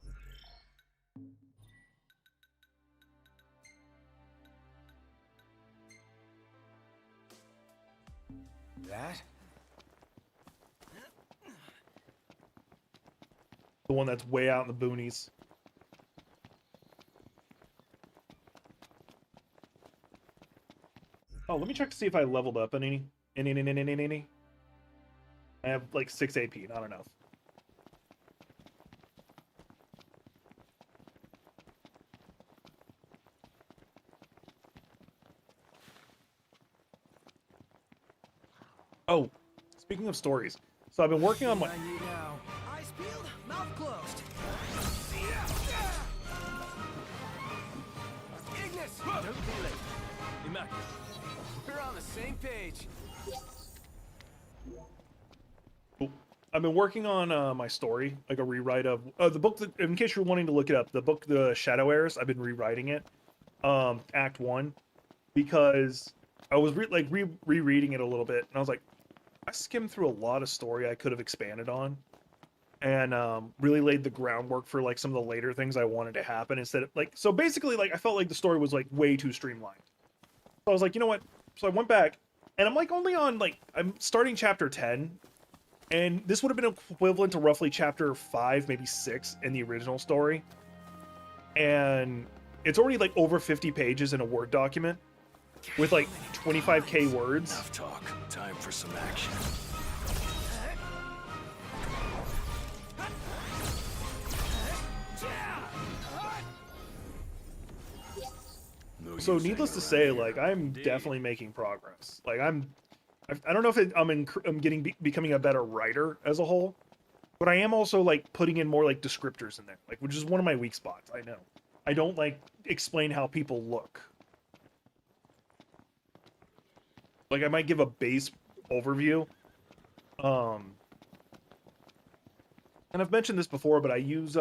That? The one that's way out in the boonies. Oh, let me check to see if I leveled up any. I have like 6 AP, not enough. Oh, speaking of stories, so I've been working on my. I need now. Eyes peeled, mouth closed. Ignis! Don't be late. Immaculate. We're on the same page. I've been working on my story, like a rewrite of the book. That, in case you're wanting to look it up, the book, The Shadow Heirs. I've been rewriting it, Act 1, because I was rereading it a little bit, and I was like, I skimmed through a lot of story I could have expanded on, and really laid the groundwork for like some of the later things I wanted to happen instead of like. So basically, like I felt like the story was like way too streamlined. So I was like, you know what? So I went back, and I'm like only on like I'm starting chapter 10. And this would have been equivalent to roughly chapter 5, maybe 6 in the original story. And it's already like over 50 pages in a Word document with like 25k words. Enough talk. Time for some action. No So use needless to hanging say, around like here. I'm definitely making progress. Like I don't know if I'm becoming a better writer as a whole, but I am also like putting in more like descriptors in there, like which is one of my weak spots. I know. I don't like explain how people look. Like I might give a base overview. And I've mentioned this before, but I use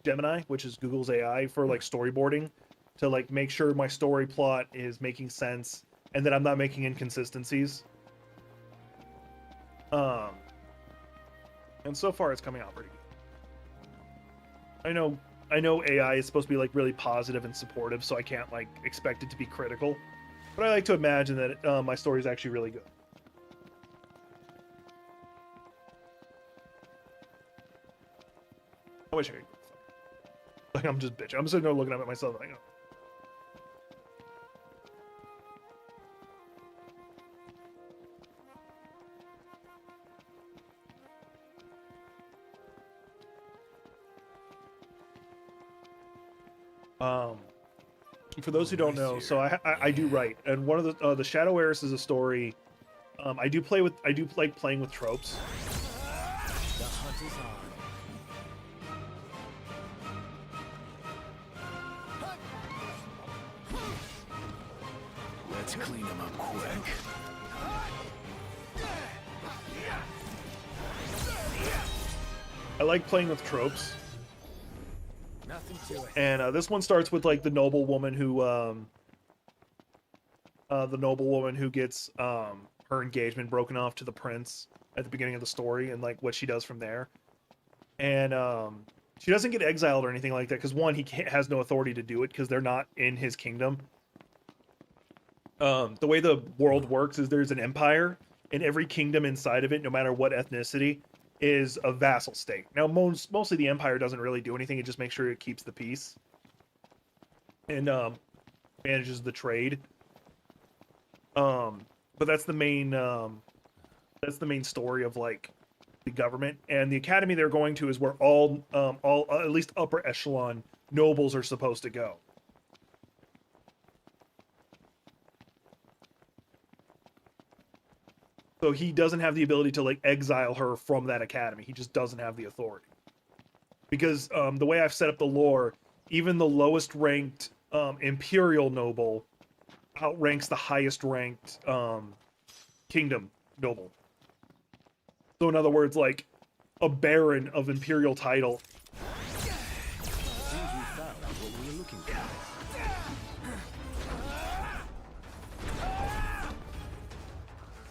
Gemini, which is Google's AI, for like storyboarding to like make sure my story plot is making sense and that I'm not making inconsistencies. And so far it's coming out pretty good. I know AI is supposed to be like really positive and supportive, so I can't like expect it to be critical. But I like to imagine that my story is actually really good. I wish I could. Like I'm just bitching. I'm sitting there looking up at myself like, for those who don't know, so I do write, and one of the Shadow Heirs is a story. I do like playing with tropes. The hunt is on. Let's clean him up quick. I like playing with tropes. Nothing to it. And this one starts with like the noble woman who gets her engagement broken off to the prince at the beginning of the story, and like what she does from there. And she doesn't get exiled or anything like that because one, has no authority to do it because they're not in his kingdom. The way the world works is there's an empire, and every kingdom inside of it, no matter what ethnicity, is a vassal state. Now, mostly the empire doesn't really do anything; it just makes sure it keeps the peace and manages the trade. But that's the main story of like the government. And the academy they're going to is where all at least upper echelon nobles are supposed to go. So he doesn't have the ability to like exile her from that academy. He just doesn't have the authority. Because the way I've set up the lore, even the lowest ranked imperial noble outranks the highest ranked kingdom noble. So in other words, like a baron of imperial title. Seems we found what we were looking for.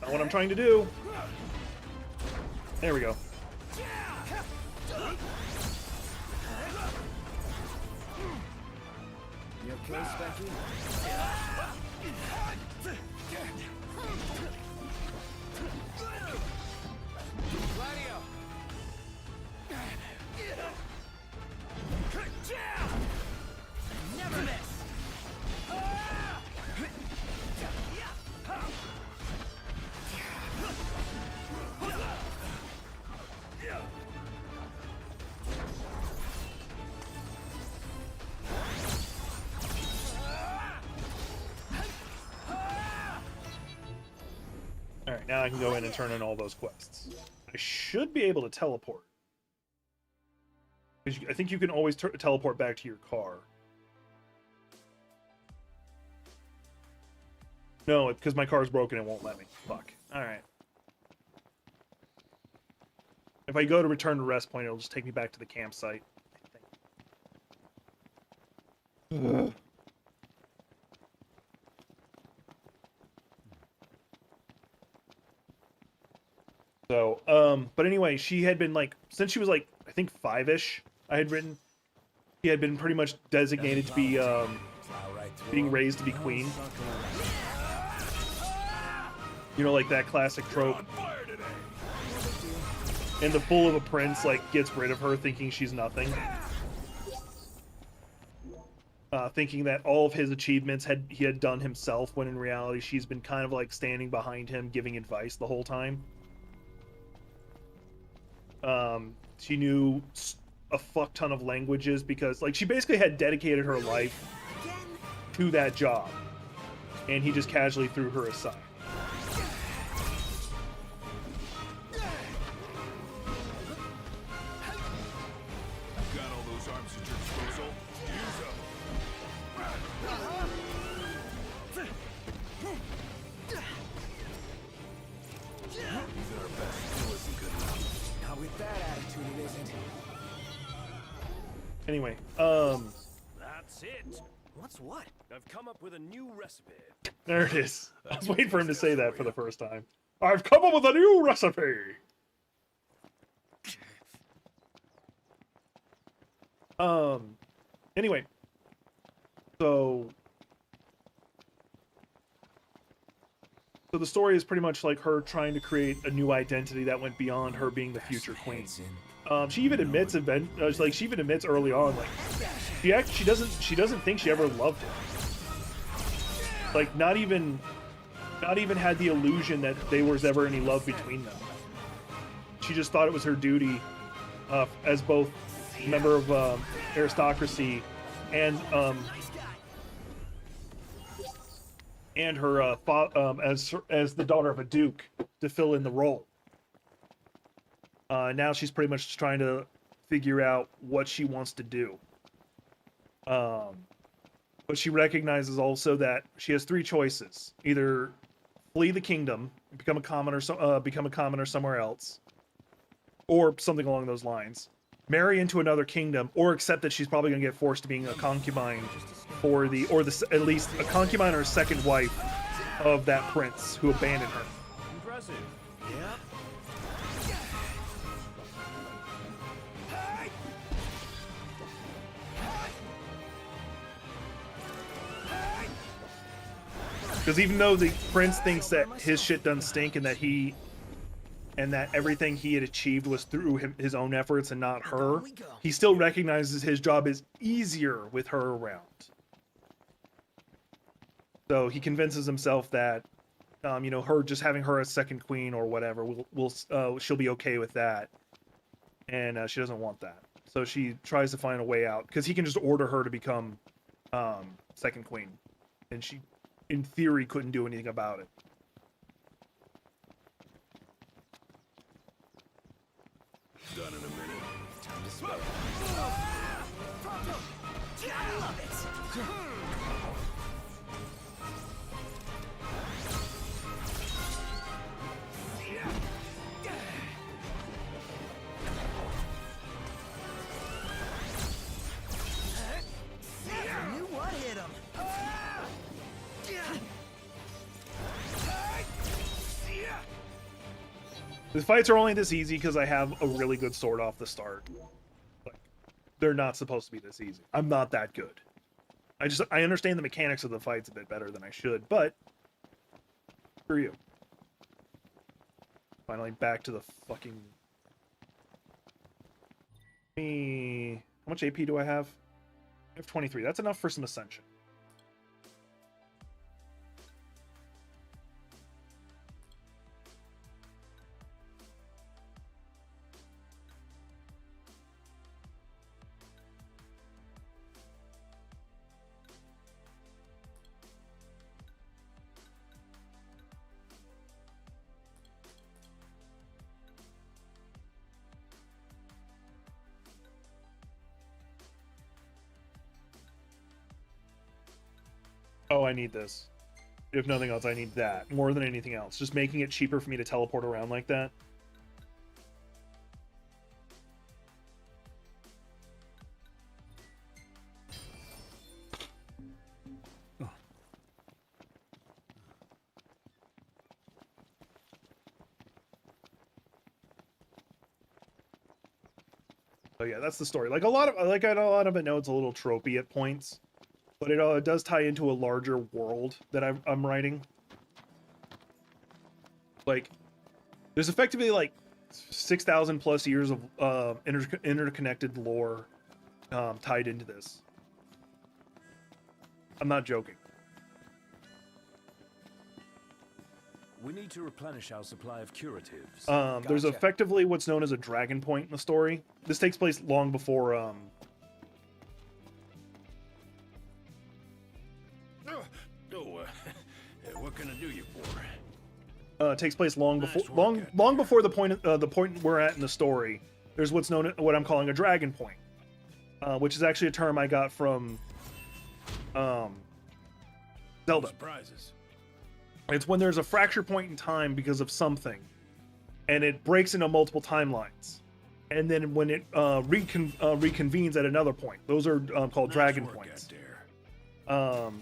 Not what I'm trying to do. There we go. You okay, Specky? Gladio! Never miss! Alright, now I can go in and turn in all those quests. I should be able to teleport. I think you can always teleport back to your car. No, because my car's broken, it won't let me. Fuck. Alright. If I go to return to rest point, it'll just take me back to the campsite. So, but anyway, she had been like, since she was like, I think 5-ish, I had written, she had been pretty much designated to be, being raised to be queen. You know, like that classic trope. And the fool of a prince, like, gets rid of her thinking she's nothing. Thinking that all of his achievements he had done himself, when in reality she's been kind of like standing behind him, giving advice the whole time. She knew a fuck ton of languages because, like, she basically had dedicated her life to that job, and he just casually threw her aside. Got all those arms at your disposal? Use them. Even our best skill isn't good enough. Not with that attitude, it isn't. Anyway, That's it. What's what? I've come up with a new recipe. there it is. I was waiting for him to say that for the first time. I've come up with a new recipe! Anyway. So the story is pretty much like her trying to create a new identity that went beyond her being the future queen. She even admits she even admits early on, like, she doesn't think she ever loved him. Like, not even had the illusion that there was ever any love between them. She just thought it was her duty, as both a member of aristocracy and her as the daughter of a duke, to fill in the role. Now she's pretty much trying to figure out what she wants to do. But she recognizes also that she has 3 choices: either flee the kingdom, become a commoner somewhere else, or something along those lines, marry into another kingdom, or accept that she's probably gonna get forced to being a concubine for the, or the, at least a concubine or a second wife of that prince who abandoned her. Impressive. Yep. Because even though the prince thinks that his shit doesn't stink and that everything he had achieved was through his own efforts and not her, he still recognizes his job is easier with her around. So he convinces himself that, you know, her just having her as second queen or whatever, she'll be okay with that, and she doesn't want that. So she tries to find a way out because he can just order her to become second queen, and she, in theory, couldn't do anything about it. Done in a minute. Time to smoke. I love it. Never knew what hit him. The fights are only this easy because I have a really good sword off the start. Like, they're not supposed to be this easy. I'm not that good. I understand the mechanics of the fights a bit better than I should, but screw you. Finally back to the fucking... How much AP do I have? I have 23. That's enough for some Ascension. Oh, I need this. If nothing else, I need that more than anything else. Just making it cheaper for me to teleport around like that. So yeah, that's the story. Like a lot of it notes a little tropey at points, but it does tie into a larger world that I'm writing. Like, there's effectively like 6,000 plus years of interconnected lore tied into this. I'm not joking. We need to replenish our supply of curatives. There's Gotcha. effectively what's known as a dragon point in the story. This takes place long before What can I do you for? takes place long before Nice work, long before the point we're at in the story. There's what I'm calling a dragon point, which is actually a term I got from Zelda. Surprises. It's when there's a fracture point in time because of something, and it breaks into multiple timelines, and then when it reconvenes at another point, those are called dragon Nice work points. out there.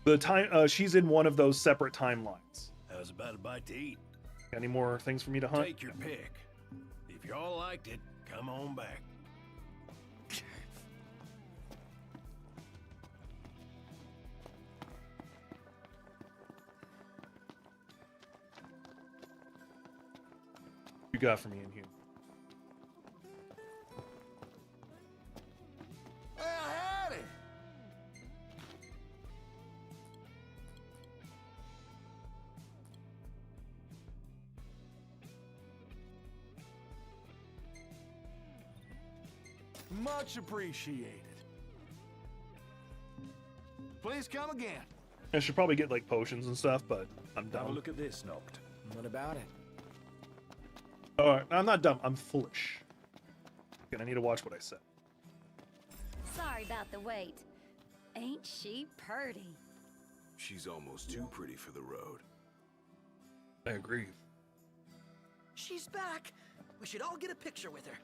The time she's in one of those separate timelines. How's about a bite to eat? Got any more things for me to hunt? Take your pick. If y'all liked it, come on back. You got for me in here. Well, howdy. Much appreciated. Please come again. I should probably get like potions and stuff, but I'm Have a dumb. look at this, Noct. What about it? Alright, I'm not dumb. I'm foolish. And I need to watch what I said. Sorry about the wait. Ain't she purty? She's almost too pretty for the road. I agree. She's back. We should all get a picture with her.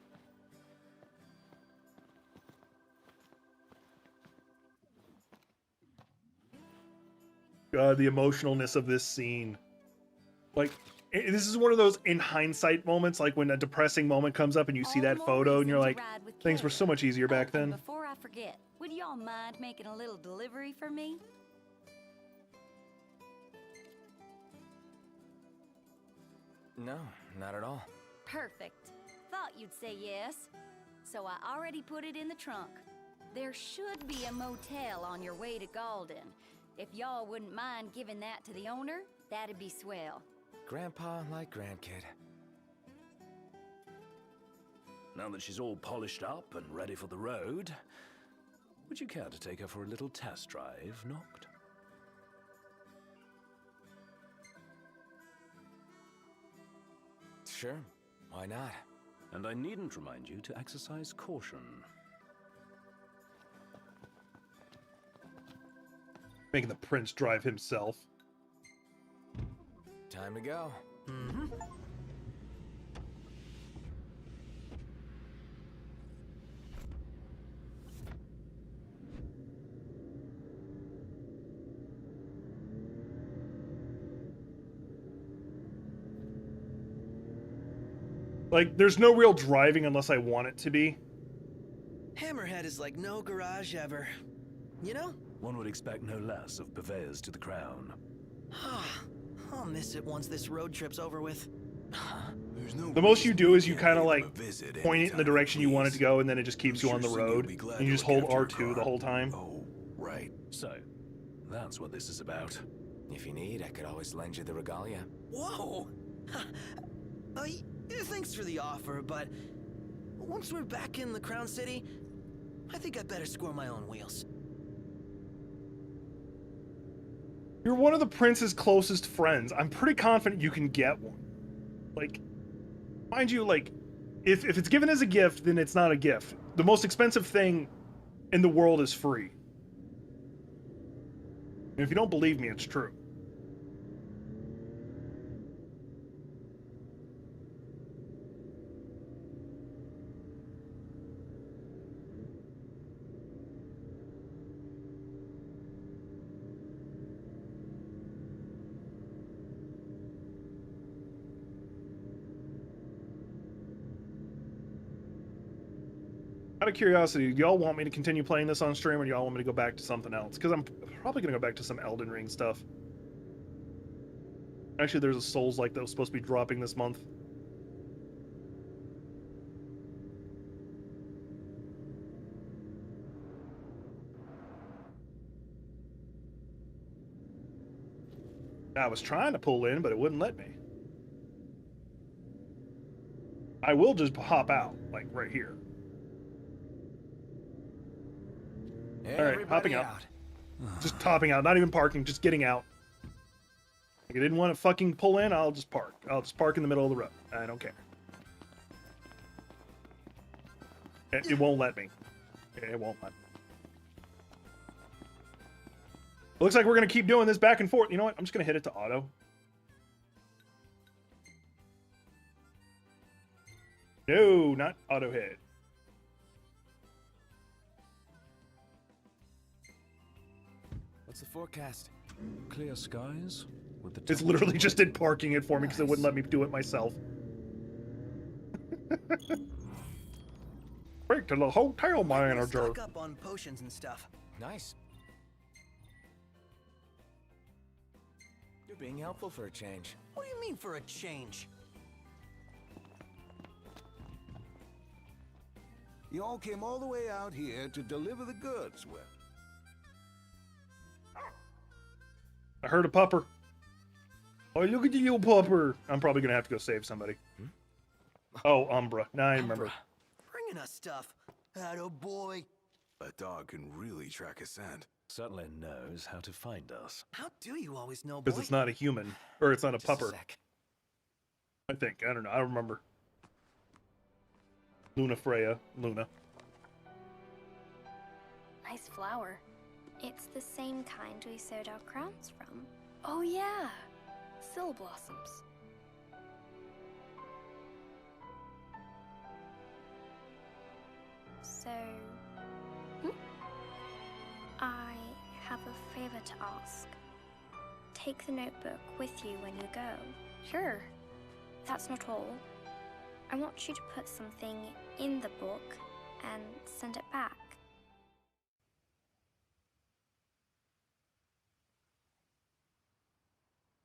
God, the emotionalness of this scene. Like, this is one of those in hindsight moments, like when a depressing moment comes up and you see All that the more photo and you're reason like, to ride with things were care. so much easier back Oh, and then. before I forget, would y'all mind making a little delivery for me? No, not at all. Perfect. Thought you'd say yes. So I already put it in the trunk. There should be a motel on your way to Galden. If y'all wouldn't mind giving that to the owner, that'd be swell. Grandpa like grandkid. Now that she's all polished up and ready for the road, would you care to take her for a little test drive, Noct? Sure, why not? And I needn't remind you to exercise caution. Making the prince drive himself. Time to go. Mm-hmm. Like, there's no real driving unless I want it to be. Hammerhead is like no garage ever. You know? One would expect no less of purveyors to the crown. I'll miss it once this road trip's over with. There's no The most you reason do we is you can't kind of pay them like a visit point it in the anytime, direction you want it to please. go, and then it just keeps I'm you on the sure Cindy will road. be glad And you to just look hold after your R2 the car. whole time. Oh, right. So, that's what this is about. If you need, I could always lend you the regalia. Whoa! Thanks for the offer, but once we're back in the Crown City, I think I'd better score my own wheels. You're one of the prince's closest friends. I'm pretty confident you can get one. Like, mind you, like, if it's given as a gift, then it's not a gift. The most expensive thing in the world is free. And if you don't believe me, it's true. Out of curiosity, do y'all want me to continue playing this on stream, or do y'all want me to go back to something else? Because I'm probably going to go back to some Elden Ring stuff. Actually, there's a Souls-like that was supposed to be dropping this month. I was trying to pull in, but it wouldn't let me. I will just hop out, like right here. All right, hopping out. Just topping out, not even parking, just getting out. If I didn't want to fucking pull in, I'll just park. I'll just park in the middle of the road. I don't care. It won't let me. It won't let me. Looks like we're going to keep doing this back and forth. You know what? I'm just going to hit it to auto. No, not auto hit. What's the forecast? Clear skies? With the It's literally just did parking it for me because it wouldn't let me do it myself. Break to the hotel manager. Stock up on potions and stuff. Nice. You're being helpful for a change. What do you mean for a change? You all came all the way out here to deliver the goods. Well, I heard a pupper. Oh, look at the little pupper. I'm probably gonna have to go save somebody. Oh, Umbra. Now I remember. Bringing us stuff. Attaboy. a dog can really track a scent. Certainly knows how to find us. How do you always know, boy? Because it's not a human. Or it's not a Just a pupper. sec. I think. I don't know. I don't remember. Luna Freya. Luna. Nice flower. It's the same kind we sewed our crowns from. Oh yeah, Sill blossoms. have a favor to ask. Take the notebook with you when you go. Sure. That's not all. I want you to put something in the book and send it back.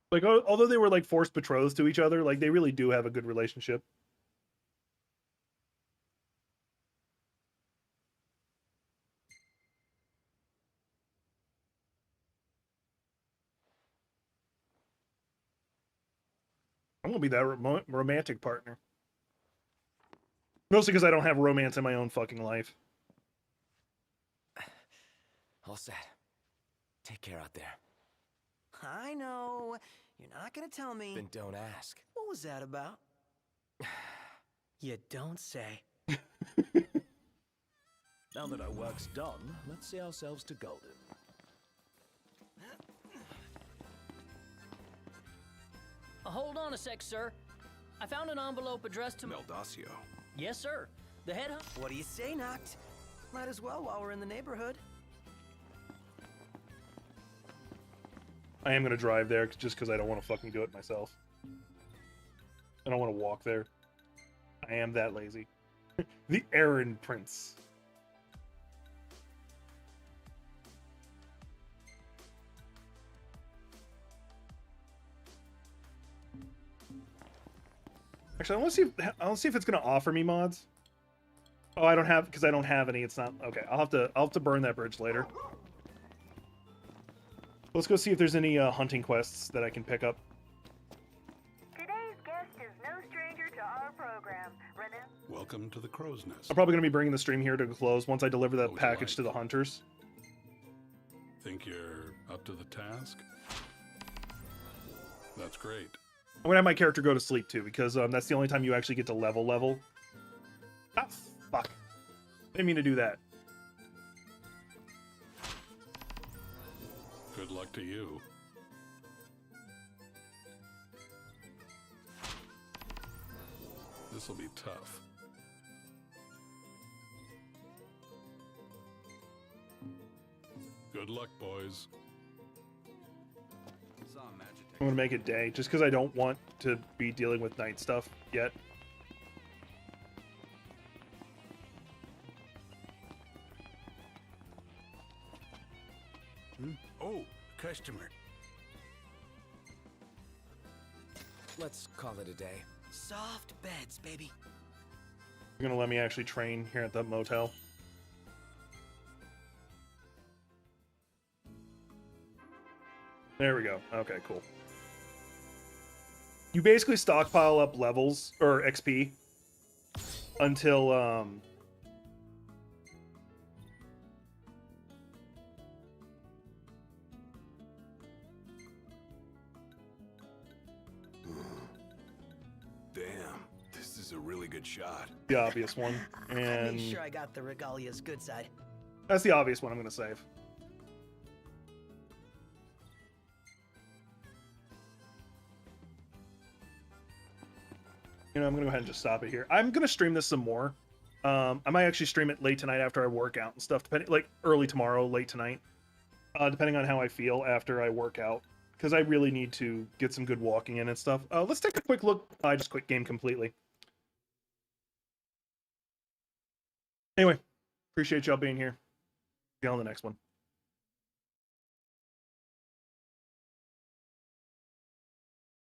Like, although they were like forced betrothed to each other, like they really do have a good relationship. I'm gonna be that romantic partner. Mostly because I don't have romance in my own fucking life. All set. Take care out there. I know. You're not gonna tell me. Then don't ask. What was that about? You don't say. Now that our work's done, let's see ourselves to Golden. Hold on a sec, sir. I found an envelope addressed to... Meldacio. Yes, sir. The head hunt... What do you say, Noct? Might as well while we're in the neighborhood. I am gonna drive there just because I don't want to fucking do it myself. I don't want to walk there. I am that lazy. The errand prince. Actually, I want to see if it's gonna offer me mods. Oh, I don't have, because I don't have any. It's not okay. I'll have to burn that bridge later. Let's go see if there's any hunting quests that I can pick up. Today's guest is no stranger to our program. Welcome to the Crow's Nest. I'm probably going to be bringing the stream here to a close once I deliver that What would you package like? to the hunters. Think you're up to the task? That's great. I'm going to have my character go to sleep too, because that's the only time you actually get to level. Ah, fuck. I didn't mean to do that. Good luck to you. This'll be tough. Good luck, boys. I'm going to make it day, just because I don't want to be dealing with night stuff yet. Oh, customer. Let's call it a day. Soft beds, baby. You're going to let me actually train here at the motel. There we go. Okay, cool. You basically stockpile up levels, or XP, until, Damn, this is a really good shot. the obvious one. I And made sure I got the regalia's good side. that's the obvious one I'm going to save. You know, I'm going to go ahead and just stop it here. I'm going to stream this some more. I might actually stream it late tonight after I work out and stuff, depending, like early tomorrow, late tonight, depending on how I feel after I work out, because I really need to get some good walking in and stuff. Let's take a quick look. I just quit game completely. Anyway, appreciate y'all being here. See you on the next one.